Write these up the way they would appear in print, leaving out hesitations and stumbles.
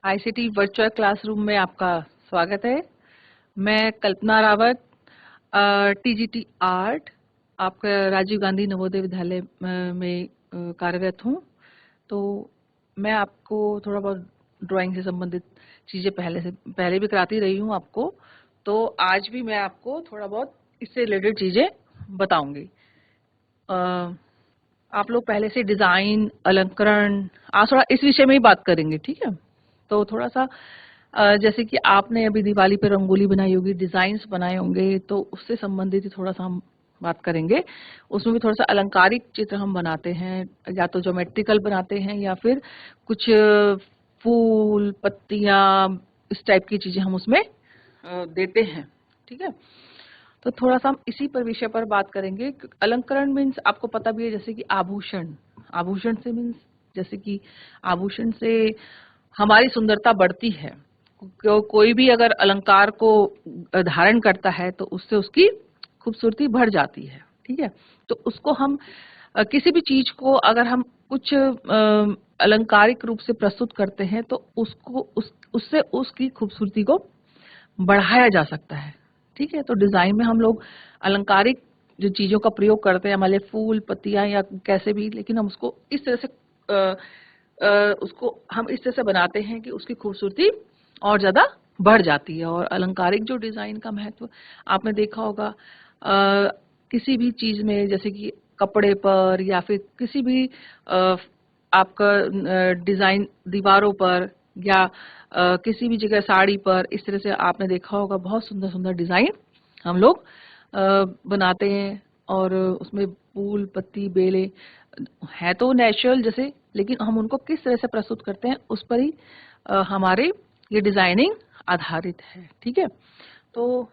ICT virtual classroom में आपका स्वागत है। मैं कल्पना रावत, टीजीटी आर्ट, आपका राजीव गांधी नवोदय विद्यालय में कार्यरत हूँ। तो मैं आपको थोड़ा बहुत ड्राइंग से संबंधित चीज़ें पहले भी कराती रही हूँ आपको। तो आज भी मैं आपको थोड़ा बहुत इससे रिलेटेड चीज़ें बताऊंगी। आप लोग पहले से डिज़ाइन, अलंकरण, आज थोड़ा इस विषय में ही बात करेंगे, ठीक है? तो थोड़ा सा जैसे कि आपने अभी दिवाली पे रंगोली बनाई होगी, डिजाइन्स बनाए होंगे, तो उससे संबंधित ही थोड़ा सा हम बात करेंगे। उसमें भी थोड़ा सा अलंकारिक चित्र हम बनाते हैं, या तो ज्योमेट्रिकल बनाते हैं या फिर कुछ फूल, पत्तियां, इस टाइप की चीजें हम उसमें देते हैं, ठीक है? तो थोड़ा सा हम इसी पर विषय पर बात करेंगे। अलंकरण मीन्स आपको पता भी है, जैसे कि आभूषण। आभूषण से मीन्स जैसे कि आभूषण से हमारी सुंदरता बढ़ती है। कोई भी अगर अलंकार को धारण करता है तो उससे उसकी खूबसूरती बढ़ जाती है, ठीक है? तो उसको हम किसी भी चीज को अगर हम कुछ अलंकारिक रूप से प्रस्तुत करते हैं तो उसको उससे उसकी खूबसूरती को बढ़ाया जा सकता है, ठीक है? तो डिजाइन में हम लोग अलंकारिक जो चीजों का प्रयोग करते हैं, हमारे फूल, पत्तियां या कैसे भी, लेकिन हम उसको इस तरह से उसको हम इस तरह से बनाते हैं कि उसकी खूबसूरती और ज्यादा बढ़ जाती है। और अलंकारिक जो डिजाइन का महत्व आपने देखा होगा, किसी भी चीज में, जैसे कि कपड़े पर या फिर किसी भी आपका डिजाइन दीवारों पर या किसी भी जगह साड़ी पर, इस तरह से आपने देखा होगा बहुत सुंदर सुंदर डिजाइन हम लोग बनाते हैं। और उसमें फूल, पत्ती, बेले है तो नेचुरल जैसे, लेकिन हम उनको किस तरह से प्रस्तुत करते हैं उस पर ही हमारे ये डिजाइनिंग आधारित है, ठीक है? तो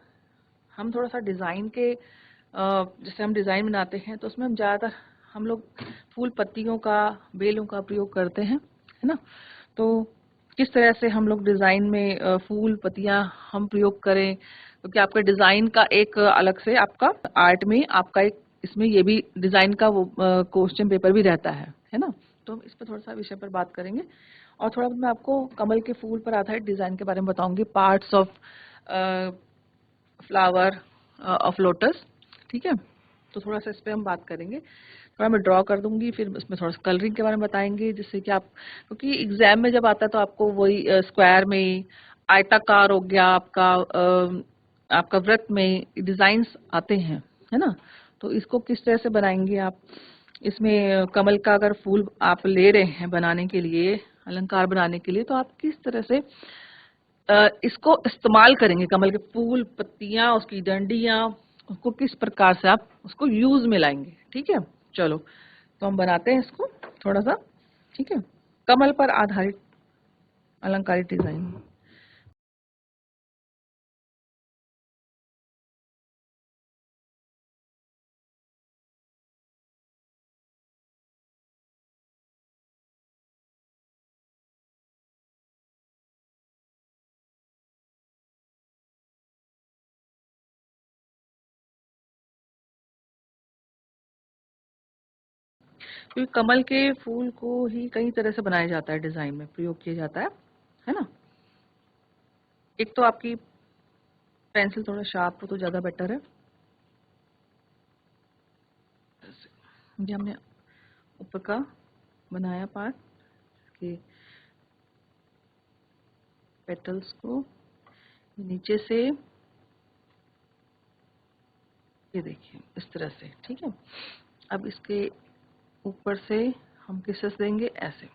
हम थोड़ा सा डिजाइन के जैसे हम डिजाइन बनाते हैं तो उसमें हम ज्यादातर हम लोग फूल, पत्तियों का, बेलों का प्रयोग करते हैं, है ना? तो किस तरह से हम लोग डिजाइन में फूल, पत्तियां हम प्रयोग करें, क्योंकि आपका डिजाइन का एक अलग से आपका आर्ट में आपका एक इसमें ये भी डिजाइन का वो क्वेश्चन पेपर भी रहता है ना? तो हम इस पर थोड़ा सा विषय पर बात करेंगे। और थोड़ा मैं आपको कमल के फूल पर आधारित डिजाइन के बारे में बताऊंगी, parts of flower of lotus, ठीक है? तो थोड़ा सा इस पे हम बात करेंगे। थोड़ा मैं ड्रॉ कर दूंगी, फिर इसमें थोड़ा सा कलरिंग के बारे में बताएंगे, जिससे कि आप, क्योंकि एग्जाम में जब आता है तो आपको वही स्क्वायर में, आयताकार हो गया आपका, आपका वृत्त में डिजाइन्स आते हैं, है ना? तो इसको किस तरह से बनाएंगे आप? इसमें कमल का अगर फूल आप ले रहे हैं बनाने के लिए, अलंकार बनाने के लिए, तो आप किस तरह से इसको इस्तेमाल करेंगे, कमल के फूल, पत्तियां, उसकी डंडियां, उसको किस प्रकार से आप उसको यूज में लाएंगे, ठीक है? चलो, तो हम बनाते हैं इसको थोड़ा सा, ठीक है? कमल पर आधारित अलंकारिक डिजाइन। क्योंकि कमल के फूल को ही कई तरह से बनाया जाता है, डिजाइन में प्रयोग किया जाता है ना? एक तो आपकी पेंसिल थोड़ा शार्प हो तो ज्यादा बेटर है। ये हमने ऊपर का बनाया पार्ट के पेटल्स को, नीचे से ये देखिए इस तरह से, ठीक है? अब इसके ऊपर से हम किसेस देंगे ऐसे।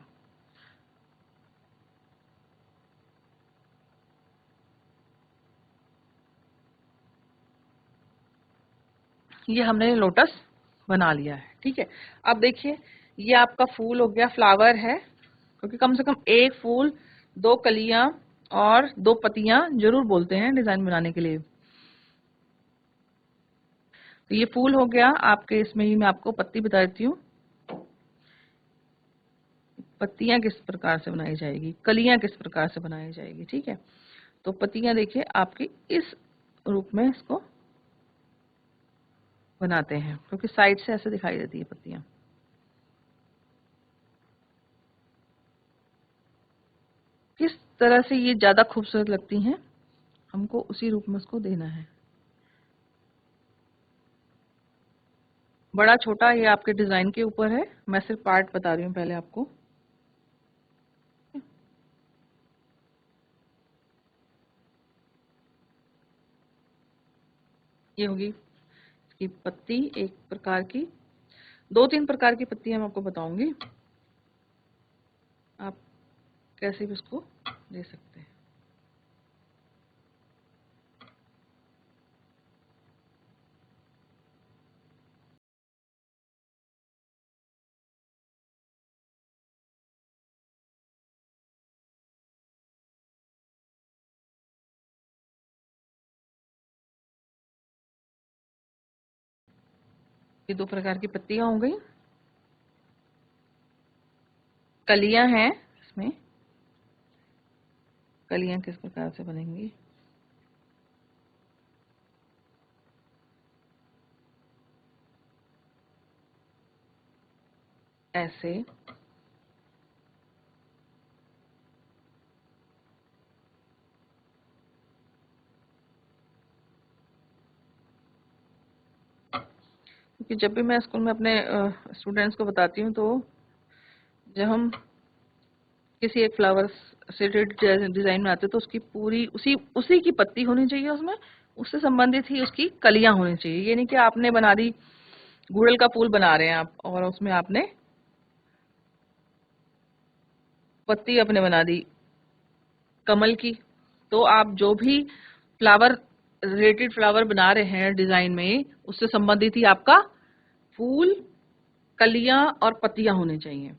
ये हमने लोटस बना लिया है, ठीक है? अब देखिए, ये आपका फूल हो गया, फ्लावर है, क्योंकि कम से कम एक फूल, दो कलियां और दो पत्तियां जरूर बोलते हैं डिजाइन बनाने के लिए। तो ये फूल हो गया आपके, इसमें ही मैं आपको पत्ती बता देती हूँ। पत्तियां किस प्रकार से बनाई जाएगी, कलियां किस प्रकार से बनाई जाएगी, ठीक है? तो पत्तियां देखिए आपकी इस रूप में इसको बनाते हैं, क्योंकि साइड से ऐसे दिखाई देती है पत्तियां। किस तरह से ये ज़्यादा खूबसूरत लगती हैं, हमको उसी रूप में उसको देना है। बड़ा छोटा ये आपके डिज़ाइन के ऊपर है, मैं सिर्फ पार्ट बता रही हूँ पहले आपको। ये होगी इसकी पत्ती एक प्रकार की, 2-3 प्रकार की पत्तियां मैं आपको बताऊंगी, आप कैसे भी उसको दे सकते हैं। ये 2 प्रकार की पत्तियां हो गई, कलियां हैं इसमें। कलियां किस प्रकार से बनेंगी, ऐसे। क्योंकि जब भी मैं स्कूल में अपने स्टूडेंट्स को बताती हूँ, तो जब हम किसी एक फ्लावर से रिलेटेड डिजाइन बनाते हैं तो उसकी पूरी उसी उसी की पत्ती होनी चाहिए उसमें, उससे संबंधित ही उसकी कलियां होनी चाहिए। ये नहीं कि आपने बना दी, गूड़ल का फूल बना रहे हैं आप और उसमें आपने पत्ती अपने बना दी कमल की। तो आप जो भी फ्लावर रिलेटेड फ्लावर बना रहे हैं डिजाइन में, उससे संबंधित ही आपका फूल, कलियां और पत्तियां होनी चाहिए।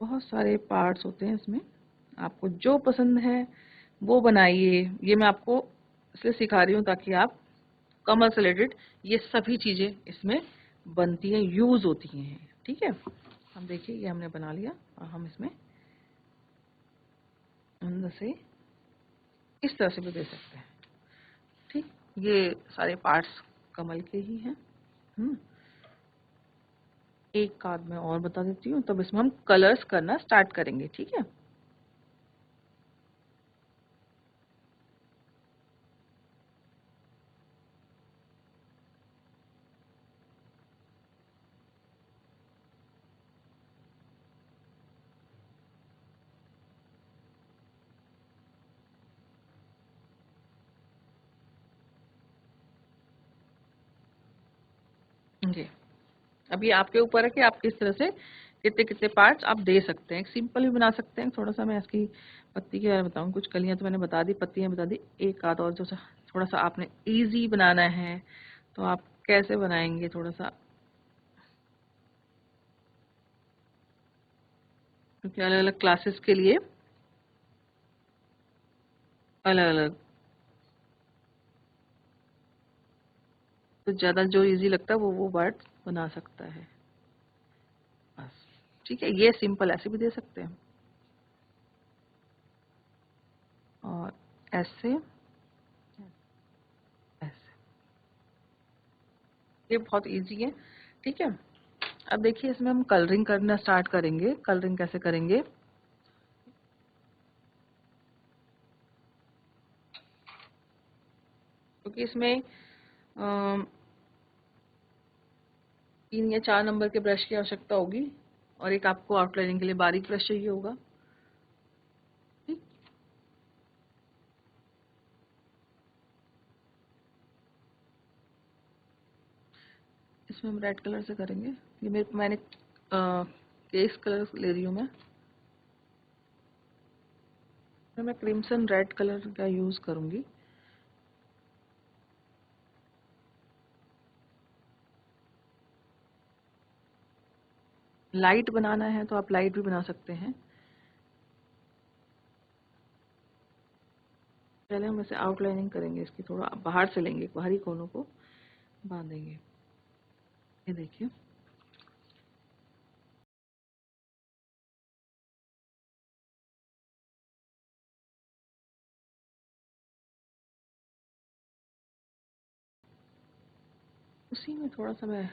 बहुत सारे पार्ट्स होते हैं इसमें, आपको जो पसंद है वो बनाइए। ये मैं आपको इसलिए सिखा रही हूँ ताकि आप कमल से रिलेटेड ये सभी चीजें इसमें बनती हैं, यूज होती हैं। ठीक है, हम देखिए ये हमने बना लिया और हम इसमें अंदर से इस तरह से भी दे सकते हैं। ठीक, ये सारे पार्ट्स कमल के ही हैं। हम्म, एक कार्ड में और बता देती हूँ, तब इसमें हम कलर्स करना स्टार्ट करेंगे। ठीक है, जी। अब ये आपके ऊपर है कि आप किस तरह से कितने कितने पार्ट्स आप दे सकते हैं। एक सिंपल भी बना सकते हैं। थोड़ा सा मैं इसकी पत्ती के बारे में बताऊँ, कुछ कलियां तो मैंने बता दी, पत्तियां बता दी। एक आध और जो सा थोड़ा सा आपने इजी बनाना है तो आप कैसे बनाएंगे, थोड़ा सा, क्योंकि अलग अलग क्लासेस के लिए अलग अलग, तो ज्यादा जो इजी लगता है वो पार्ट बना सकता है बस। ठीक है, ये सिंपल ऐसे भी दे सकते हैं और ऐसे ऐसे, ये बहुत इजी है। ठीक है, अब देखिए इसमें हम कलरिंग करना स्टार्ट करेंगे। कलरिंग कैसे करेंगे, क्योंकि इसमें 3 या 4 नंबर के ब्रश की आवश्यकता होगी और एक आपको आउटलाइनिंग के लिए बारीक ब्रश चाहिए होगा। ठीक, इसमें हम रेड कलर से करेंगे। ये मैंने केस कलर ले रही हूँ मैं, तो मैं क्रिम्सन रेड कलर का यूज करूंगी। लाइट बनाना है तो आप लाइट भी बना सकते हैं। पहले हम इसे आउटलाइनिंग करेंगे, इसकी थोड़ा बाहर से लेंगे, बाहरी कोनों को बांधेंगे। ये देखिए, उसी में थोड़ा सा मैं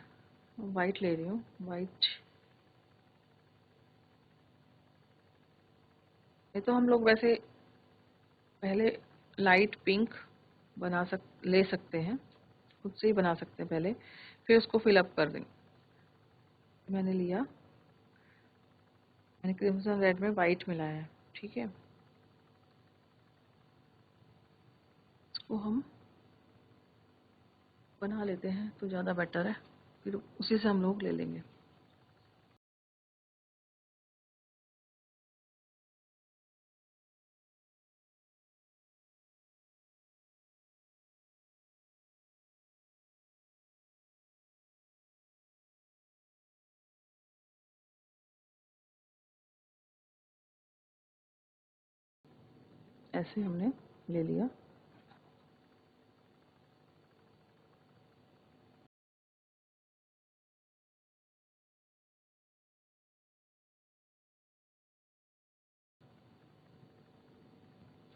वाइट ले रही हूँ, वाइट ये तो हम लोग वैसे पहले लाइट पिंक ले सकते हैं, खुद से ही बना सकते हैं पहले, फिर उसको फिलअप कर देंगे। मैंने लिया, मैंने क्रिम्सन रेड में वाइट मिलाया है, ठीक है। इसको हम बना लेते हैं तो ज़्यादा बेटर है, फिर उसी से हम लोग ले लेंगे। ऐसे हमने ले लिया।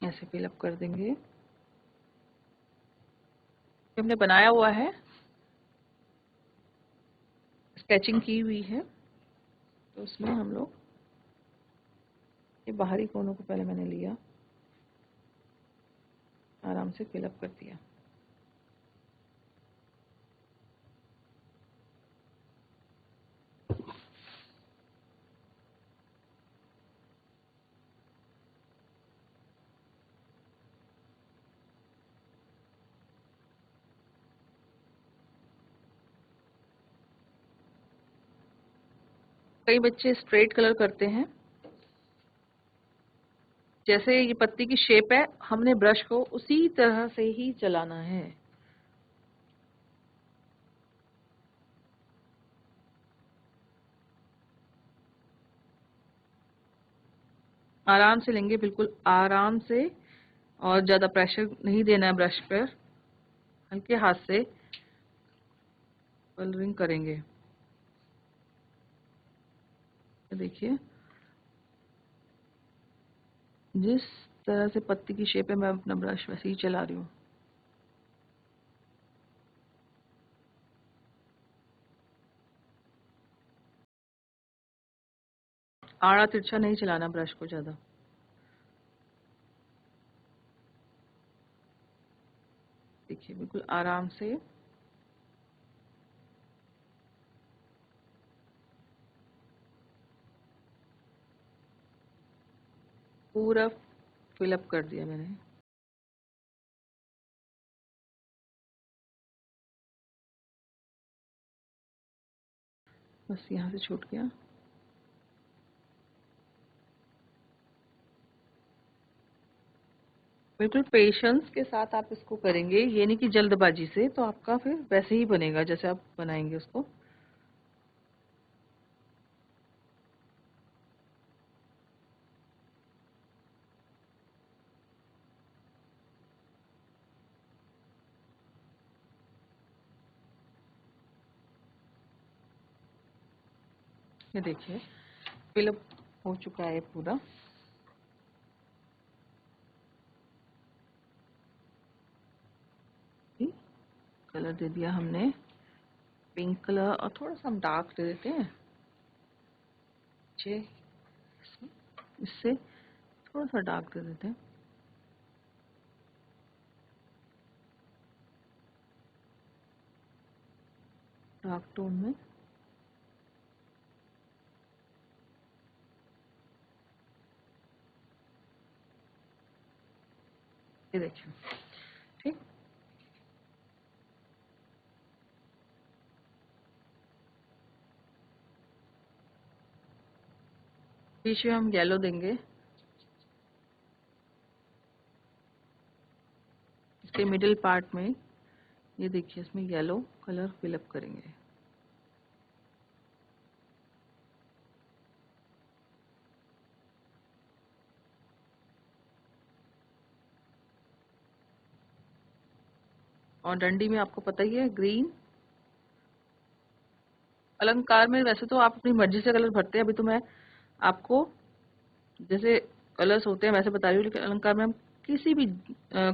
ऐसे फिलअप कर देंगे। हमने बनाया हुआ है, स्केचिंग की हुई है, तो उसमें हम लोग ये बाहरी कोनों को पहले मैंने लिया, आराम से फिलअप कर दिया। कई बच्चे स्ट्रेट कलर करते हैं, जैसे ये पत्ती की शेप है, हमने ब्रश को उसी तरह से ही चलाना है। आराम से लेंगे, बिल्कुल आराम से, और ज्यादा प्रेशर नहीं देना है ब्रश पर, हल्के हाथ से कलरिंग करेंगे। देखिए जिस तरह से पत्ती की शेप है, मैं अपना ब्रश वैसे ही चला रही हूँ। आड़ा तिरछा नहीं चलाना ब्रश को ज्यादा। देखिए बिल्कुल आराम से पूरा फिलअप कर दिया मैंने। बस यहाँ से छूट गया। बिल्कुल पेशेंस के साथ आप इसको करेंगे, ये नहीं कि जल्दबाजी से, तो आपका फिर वैसे ही बनेगा जैसे आप बनाएंगे उसको। ये देखिए फिलअप हो चुका है पूरा। कलर दे दिया हमने पिंक कलर, और थोड़ा सा हम डार्क दे देते हैं नीचे, इससे थोड़ा सा डार्क दे देते हैं। डार्क टोन में ये देखिए, ठीक। बीच में हम येलो देंगे, इसके मिडिल पार्ट में। ये देखिए इसमें येलो कलर फिलअप करेंगे। और डंडी में आपको पता ही है ग्रीन। अलंकार में वैसे तो आप अपनी मर्जी से कलर भरते हैं, अभी तो मैं आपको जैसे कलर्स होते हैं वैसे बता रही हूँ, लेकिन अलंकार में हम किसी भी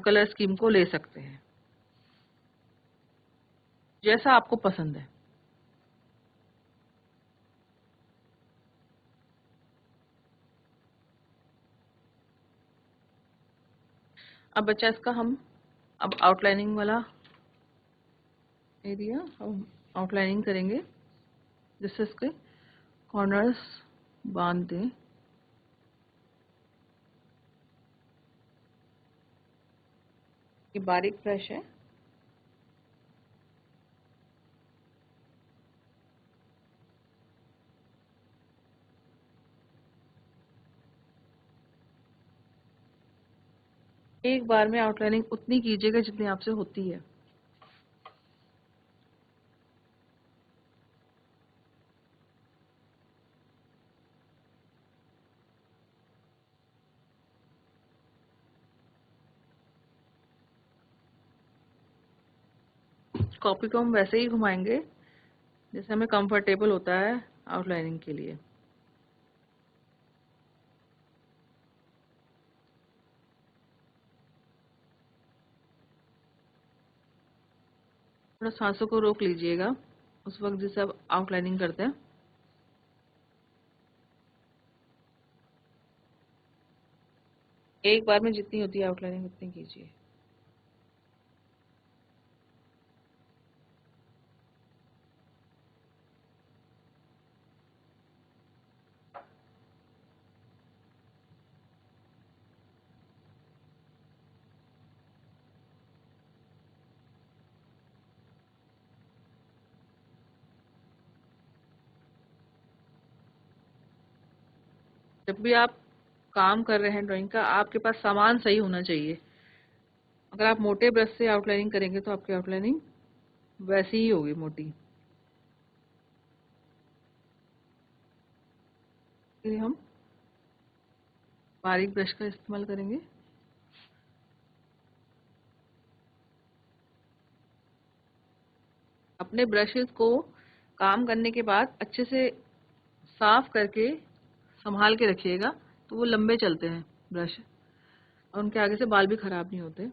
कलर स्कीम को ले सकते हैं, जैसा आपको पसंद है। अब बच्चा इसका हम अब आउटलाइनिंग वाला एरिया हम आउटलाइनिंग करेंगे, जिससे इसके कॉर्नर्स बांध दें। ये बारीक ब्रश है, एक बार में आउटलाइनिंग उतनी कीजिएगा जितनी आपसे होती है। कॉपी को हम वैसे ही घुमाएंगे जैसे हमें कंफर्टेबल होता है आउटलाइनिंग के लिए। थोड़ा सांसों को रोक लीजिएगा उस वक्त जिसे आप आउटलाइनिंग करते हैं। एक बार में जितनी होती है आउटलाइनिंग उतनी कीजिए। जब भी आप काम कर रहे हैं ड्राइंग का, आपके पास सामान सही होना चाहिए। अगर आप मोटे ब्रश से आउटलाइनिंग करेंगे तो आपकी आउटलाइनिंग वैसी ही होगी, मोटी। इसलिए हम बारीक ब्रश का इस्तेमाल करेंगे। अपने ब्रशेस को काम करने के बाद अच्छे से साफ करके संभाल के रखिएगा, तो वो लंबे चलते हैं ब्रश, और उनके आगे से बाल भी खराब नहीं होते। ये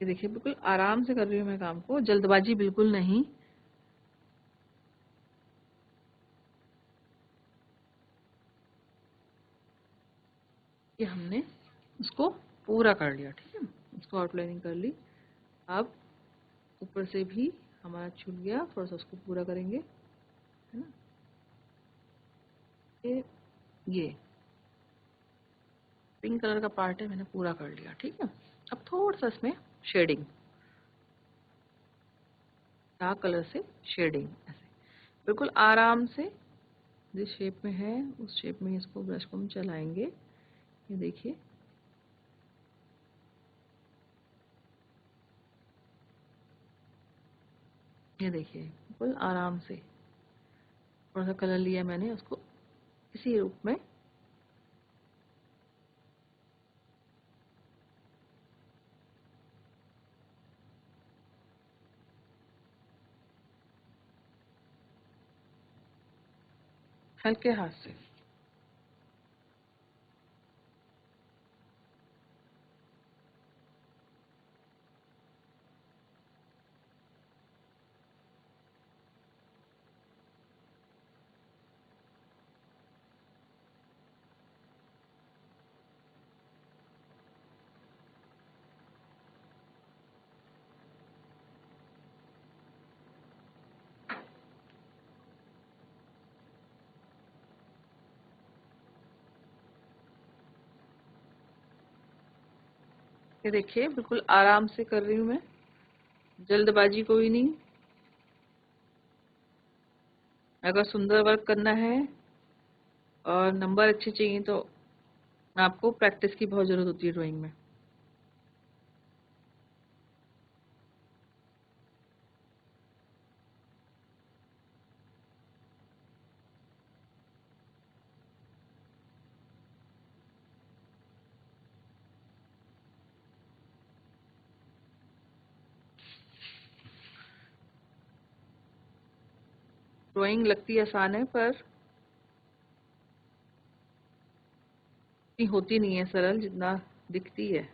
देखिए, बिल्कुल आराम से कर रही हूँ मैं काम को, जल्दबाजी बिल्कुल नहीं। ये हमने उसको पूरा कर लिया, ठीक है, उसको आउटलाइनिंग कर ली। अब ऊपर से भी हमारा छूट गया, थोड़ा सा उसको पूरा करेंगे, है ना। ये पिंक कलर का पार्ट है, मैंने पूरा कर लिया, ठीक है। अब थोड़ा सा इसमें शेडिंग, डार्क कलर से शेडिंग, ऐसे बिल्कुल आराम से जिस शेप में है उस शेप में इसको ब्रश को हम चलाएंगे। ये देखिए, ये देखिए, बिल्कुल आराम से थोड़ा सा कलर लिया मैंने, उसको इसी रूप में हल्के हाथ से। ये देखिए, बिल्कुल आराम से कर रही हूँ मैं, जल्दबाजी कोई नहीं। अगर सुंदर वर्क करना है और नंबर अच्छे चाहिए तो आपको प्रैक्टिस की बहुत ज़रूरत होती है ड्राइंग में। ड्राइंग लगती आसान है, पर इतनी होती नहीं है सरल जितना दिखती है।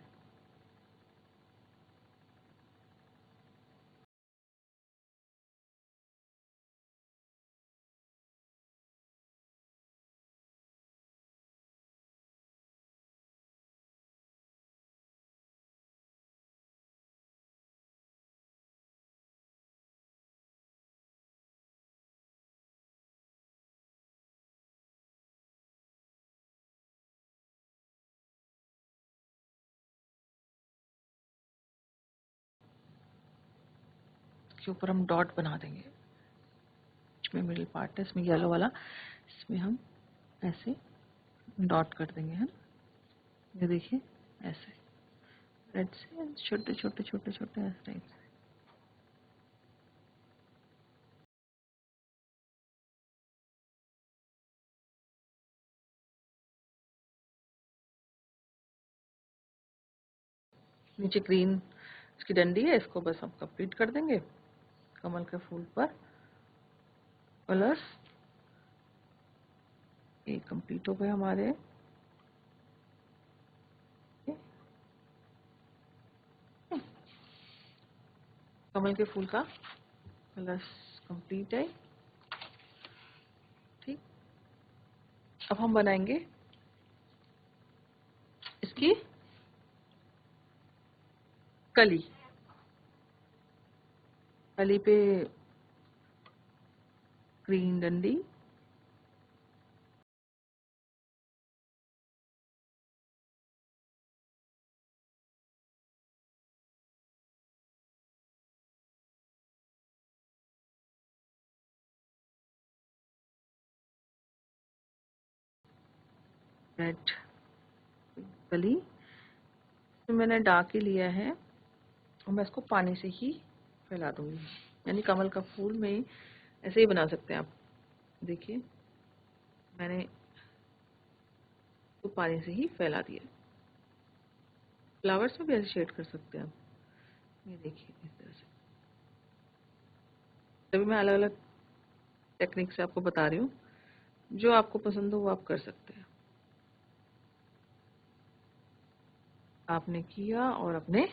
इसके ऊपर हम डॉट बना देंगे। इसमें मिडिल पार्ट है, इसमें येलो वाला, इसमें हम ऐसे डॉट कर देंगे, है ना। ये देखिए ऐसे रेड से छोटे छोटे छोटे छोटे ऐसे टाइप से। नीचे ग्रीन इसकी डंडी है, इसको बस हम कंप्लीट कर देंगे। कमल के फूल पर कलर्स ये कंप्लीट हो गए हमारे। कमल के फूल का कलर्स कंप्लीट है। ठीक, अब हम बनाएंगे इसकी कली। कली पे ग्रीन डंडी, रेड कली, तो मैंने डार्क ही लिया है और मैं इसको पानी से ही फैला दूंगी। यानी कमल का फूल में ऐसे ही बना सकते हैं आप। देखिए मैंने तो पानी से ही फैला दिया। फ्लावर्स में भी ऐसे शेड कर सकते हैं आप। ये देखिए इस तरह से। तभी मैं अलग अलग टेक्निक से आपको बता रही हूँ, जो आपको पसंद हो वो आप कर सकते हैं। आपने किया और अपने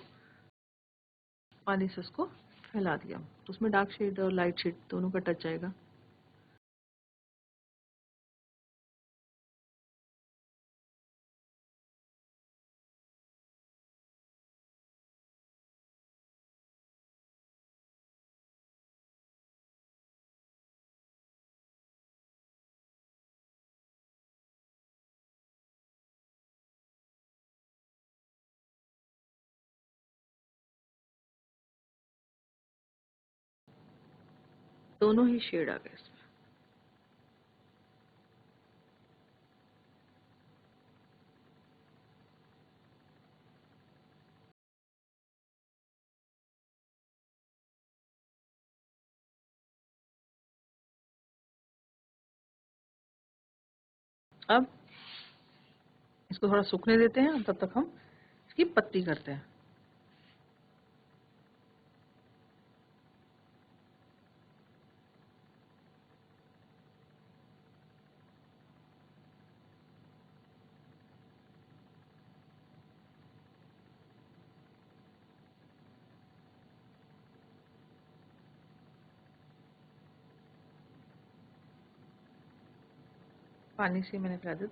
पानी से उसको फैला दिया, तो उसमें डार्क शेड और लाइट शेड दोनों का टच आएगा। दोनों ही शेड आ गए इसमें। अब इसको थोड़ा सूखने देते हैं, तब तक हम इसकी पत्ती करते हैं। पानी से मैंने फैला दिया,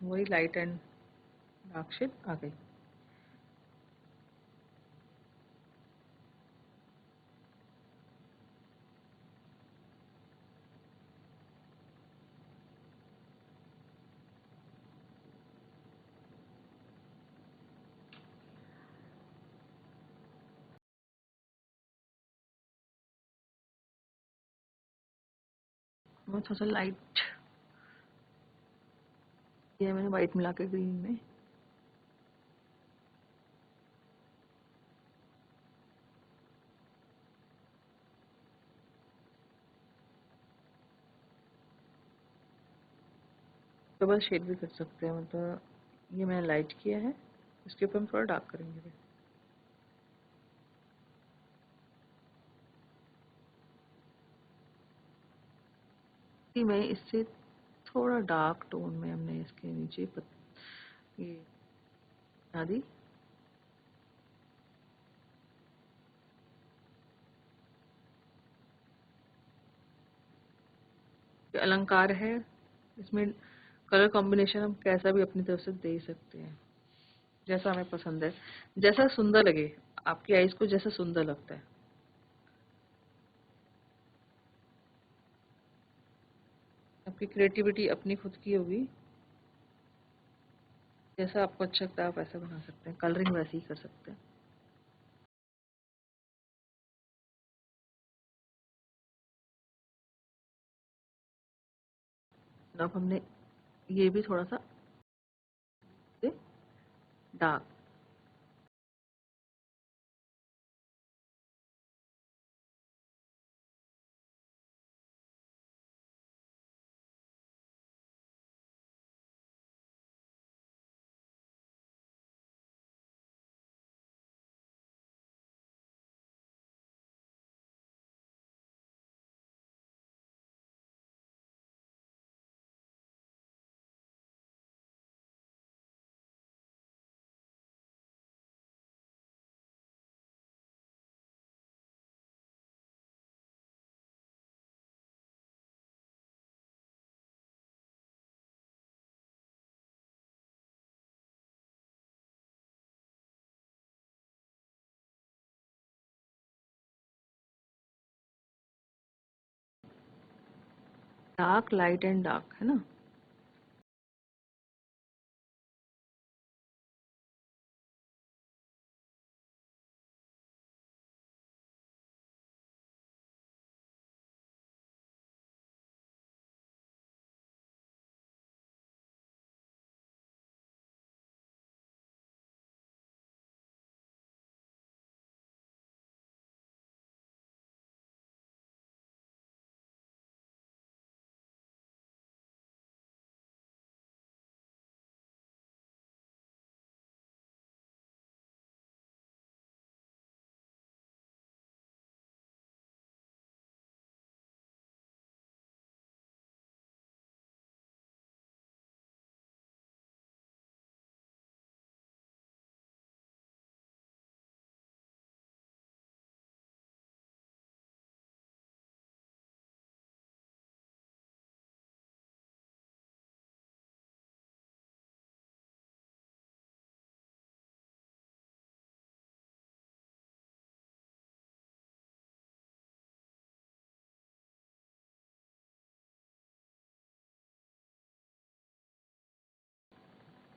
वही लाइट एंड डार्क शेड आ गई। मैं थोड़ा सा लाइट किया मैंने, वाइट मिला के ग्रीन में। डबल शेड भी कर सकते हैं, मतलब ये मैंने लाइट किया है, इसके ऊपर हम थोड़ा डार्क करेंगे। इसी में इससे थोड़ा डार्क टोन में हमने इसके नीचे ये आदि। ये अलंकार है, इसमें कलर कॉम्बिनेशन हम कैसा भी अपनी तरफ से दे सकते हैं, जैसा हमें पसंद है, जैसा सुंदर लगे, आपकी आईज को जैसा सुंदर लगता है। आपकी क्रिएटिविटी अपनी खुद की होगी, जैसा आपको अच्छा लगता है आप वैसा बना सकते हैं, कलरिंग वैसे ही कर सकते हैं। अब हमने ये भी थोड़ा सा dark, dark light and dark है ना।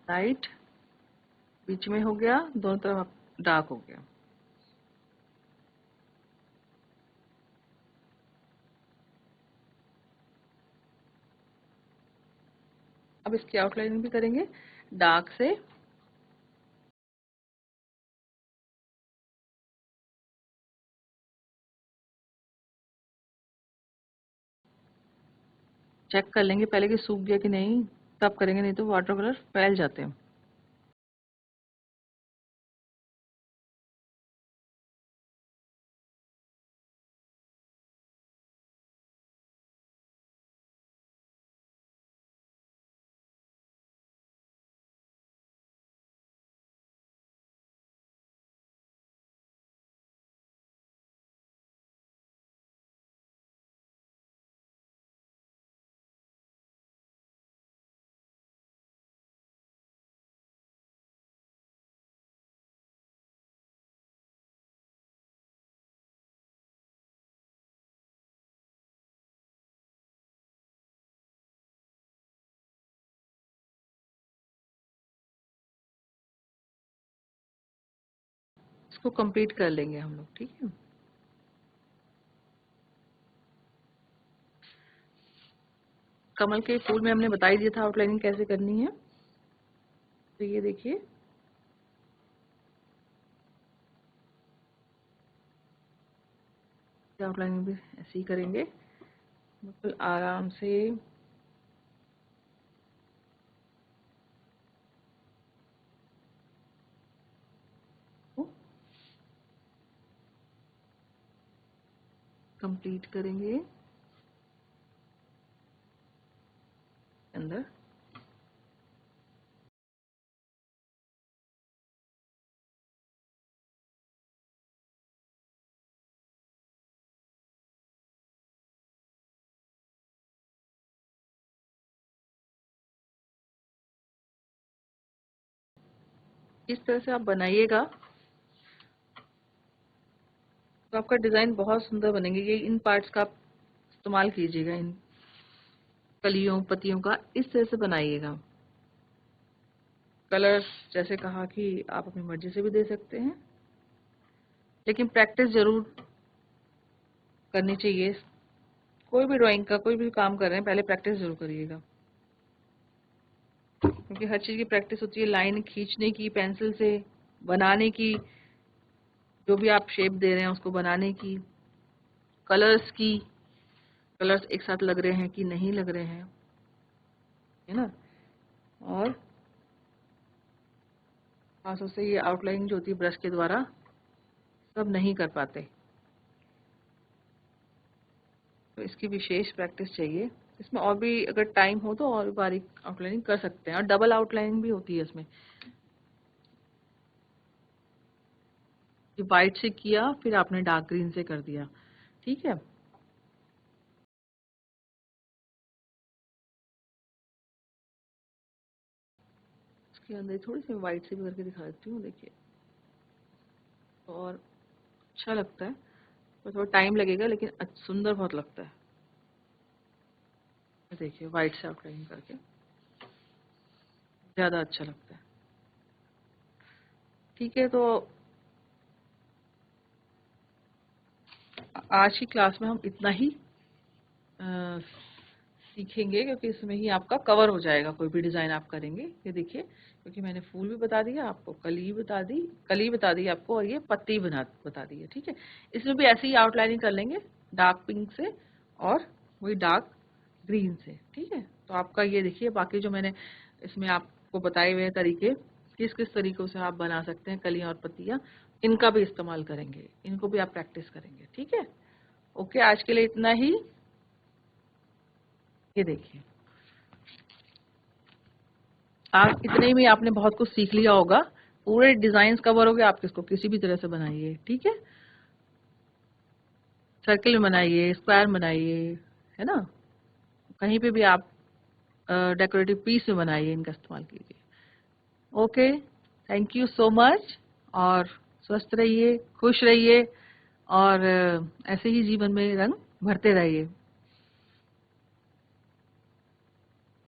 लाइट बीच में हो गया, दोनों तरफ डार्क हो गया। अब इसकी आउटलाइनिंग भी करेंगे डार्क से। चेक कर लेंगे पहले कि सूख गया कि नहीं, तब करेंगे, नहीं तो वाटर कलर फैल जाते हैं। इसको कंप्लीट कर लेंगे हम लोग, ठीक है। कमल के फूल में हमने बता ही दिया था आउटलाइनिंग कैसे करनी है। तो ये देखिए, आउटलाइनिंग भी ऐसे ही करेंगे, बिल्कुल आराम से। कंप्लीट करेंगे अंदर। इस तरह से आप बनाइएगा तो आपका डिजाइन बहुत सुंदर बनेंगे। ये इन पार्ट्स का आप इस्तेमाल कीजिएगा, इन कलियों पत्तियों का इस तरह से बनाइएगा। कलर्स जैसे कहा कि आप अपनी मर्जी से भी दे सकते हैं, लेकिन प्रैक्टिस जरूर करनी चाहिए। कोई भी ड्राइंग का कोई भी काम कर रहे हैं, पहले प्रैक्टिस जरूर करिएगा, क्योंकि हर चीज की प्रैक्टिस होती है। लाइन खींचने की, पेंसिल से बनाने की, जो भी आप शेप दे रहे हैं उसको बनाने की, कलर्स की, कलर्स एक साथ लग रहे हैं कि नहीं लग रहे हैं, है ना। और खासतौर से ये आउटलाइनिंग जो होती है ब्रश के द्वारा सब नहीं कर पाते, तो इसकी विशेष प्रैक्टिस चाहिए। इसमें और भी अगर टाइम हो तो और भी बारीक आउटलाइनिंग कर सकते हैं, और डबल आउटलाइनिंग भी होती है इसमें, कि व्हाइट से किया फिर आपने डार्क ग्रीन से कर दिया, ठीक है। इसके अंदर थोड़ी सी व्हाइट से भी करके दिखा देती हूँ, देखिए, तो और अच्छा लगता है। तो थोड़ा टाइम लगेगा लेकिन सुंदर बहुत लगता है। देखिए व्हाइट से आउटलाइनिंग करके ज्यादा अच्छा लगता है। ठीक है, तो आज की क्लास में हम इतना ही अ, सीखेंगे, क्योंकि इसमें ही आपका कवर हो जाएगा कोई भी डिजाइन आप करेंगे। ये देखिए, क्योंकि मैंने फूल भी बता दिया आपको, कली बता दी आपको, और ये पत्ती बता दी है, ठीक है। इसमें भी ऐसे ही आउटलाइनिंग कर लेंगे, डार्क पिंक से और वही डार्क ग्रीन से, ठीक है। तो आपका ये देखिए, बाकी जो मैंने इसमें आपको बताए हुए तरीके, किस किस तरीकों से आप बना सकते हैं कलियां और पत्तियां, इनका भी इस्तेमाल करेंगे, इनको भी आप प्रैक्टिस करेंगे, ठीक है। ओके, आज के लिए इतना ही। ये देखिए, आप इतने में आपने बहुत कुछ सीख लिया होगा। पूरे डिजाइन कवर हो गए, आप इसको किसी भी तरह से बनाइए, ठीक है। सर्किल में बनाइए, स्क्वायर बनाइए, है ना, कहीं पे भी आप डेकोरेटिव पीस में बनाइए, इनका इस्तेमाल कीजिए। Okay, thank you so much, और स्वस्थ रहिए, खुश रहिए, और ऐसे ही जीवन में रंग भरते रहिए।